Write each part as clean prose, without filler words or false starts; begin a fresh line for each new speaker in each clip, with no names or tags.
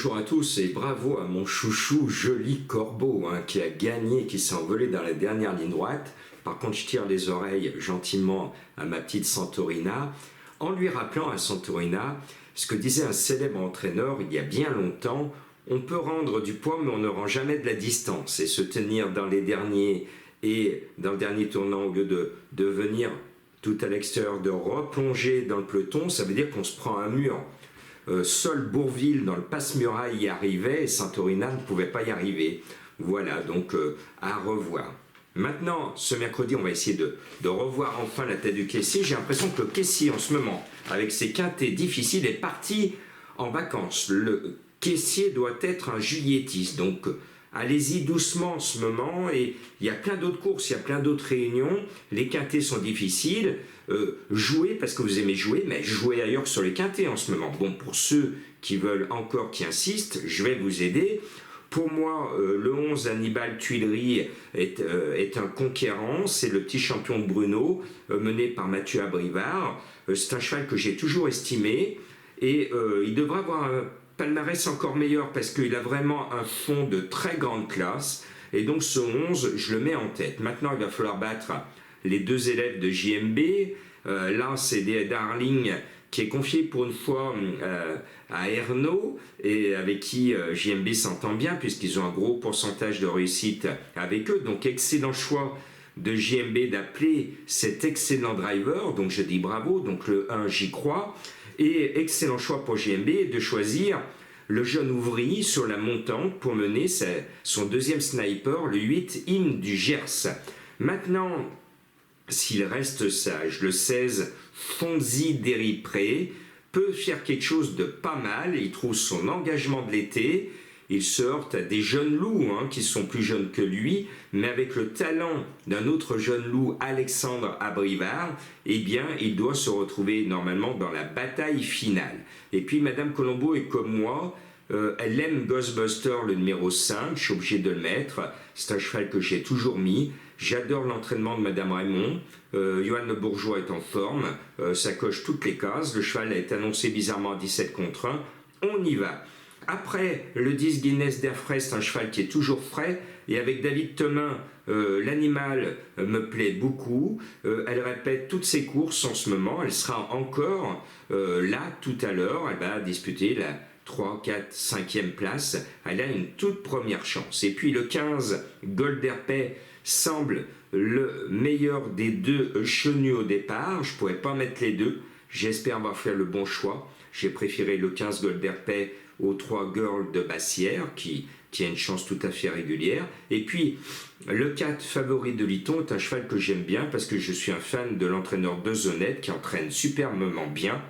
bonjour à tous et bravo à mon chouchou Joli Corbeau qui a gagné, qui s'est envolé dans la dernière ligne droite. Par contre, je tire les oreilles gentiment à ma petite Santorina en lui rappelant à Santorina ce que disait un célèbre entraîneur il y a bien longtemps: on peut rendre du poids mais on ne rend jamais de la distance, et se tenir dans les derniers et dans le dernier tournant au lieu de venir tout à l'extérieur, de replonger dans le peloton, ça veut dire qu'on se prend un mur. Seul Bourville dans le passe-muraille y arrivait et Santorina ne pouvait pas y arriver. Voilà, donc à revoir. Maintenant, ce mercredi, on va essayer de revoir enfin la tête du caissier. J'ai l'impression que le caissier, en ce moment, avec ses quintets difficiles, est parti en vacances. Le caissier doit être un juillettiste, donc allez-y doucement en ce moment. Et il y a plein d'autres courses, il y a plein d'autres réunions. Les quintets sont difficiles. Jouez parce que vous aimez jouer, mais jouez ailleurs sur les quintets en ce moment. Bon, pour ceux qui veulent encore, qui insistent, je vais vous aider. Pour moi, le 11 Hannibal Tuileries est un conquérant. C'est le petit champion de Bruno, mené par Mathieu Abrivard. C'est un cheval que j'ai toujours estimé. Et il devrait avoir un palmarès encore meilleur parce qu'il a vraiment un fond de très grande classe. Et donc ce 11, je le mets en tête. Maintenant, il va falloir battre les deux élèves de JMB. Là, c'est Darling qui est confié pour une fois à Ernaud, et avec qui JMB s'entend bien puisqu'ils ont un gros pourcentage de réussite avec eux. Donc excellent choix de JMB d'appeler cet excellent driver, donc je dis bravo. Donc le 1, j'y crois. Et excellent choix pour JMB de choisir le jeune ouvrier sur la montante pour mener son deuxième sniper, le 8 In du Gers. Maintenant, s'il reste sage, le 16 Fonzi d'Éripré peut faire quelque chose de pas mal. Il trouve son engagement de l'été. Il se heurte à des jeunes loups qui sont plus jeunes que lui, mais avec le talent d'un autre jeune loup, Alexandre Abrivard, eh bien, il doit se retrouver normalement dans la bataille finale. Et puis, Madame Colombo est comme moi. Elle aime Ghostbuster, le numéro 5, je suis obligé de le mettre. C'est un cheval que j'ai toujours mis. J'adore l'entraînement de Madame Raymond. Johan Le Bourgeois est en forme. Ça coche toutes les cases. Le cheval a été annoncé bizarrement à 17 contre 1. On y va. Après, le 10 Guinness d'Airfray, c'est un cheval qui est toujours frais. Et avec David Temin, l'animal me plaît beaucoup. Elle répète toutes ses courses en ce moment. Elle sera encore là tout à l'heure. Elle va disputer la 3, 4, 5e place. Elle a une toute première chance. Et puis le 15 Golderpay semble le meilleur des deux chenus au départ. Je ne pourrais pas mettre les deux. J'espère avoir fait le bon choix. J'ai préféré le 15 Golderpay aux 3 Girls de Bassière qui a une chance tout à fait régulière. Et puis le 4 Favori de Liton est un cheval que j'aime bien parce que je suis un fan de l'entraîneur de Zonette qui entraîne superbement bien.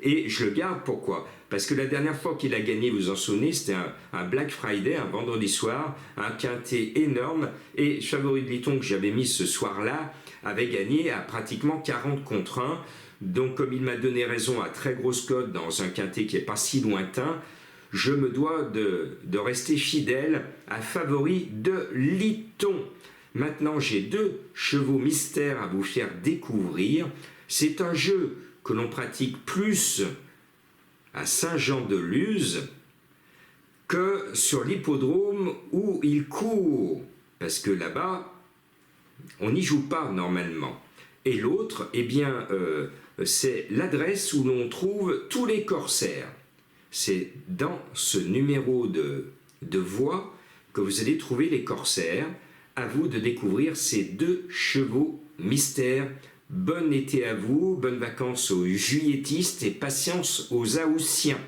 Et je le garde, pourquoi? Parce que la dernière fois qu'il a gagné, vous en souvenez, c'était un Black Friday, un vendredi soir, un quintet énorme, et Favori de Liton que j'avais mis ce soir-là avait gagné à pratiquement 40 contre 1. Donc comme il m'a donné raison à très grosse cote dans un quintet qui n'est pas si lointain, je me dois de rester fidèle à Favori de Liton. Maintenant, j'ai 2 chevaux mystères à vous faire découvrir. C'est un jeu que l'on pratique plus à Saint-Jean-de-Luz que sur l'hippodrome où il court, parce que là-bas, on n'y joue pas normalement. Et l'autre, eh bien, c'est l'adresse où l'on trouve tous les corsaires. C'est dans ce numéro de voix que vous allez trouver les corsaires. À vous de découvrir ces 2 chevaux mystères. Bon été à vous, bonnes vacances aux juilletistes et patience aux Haussiens.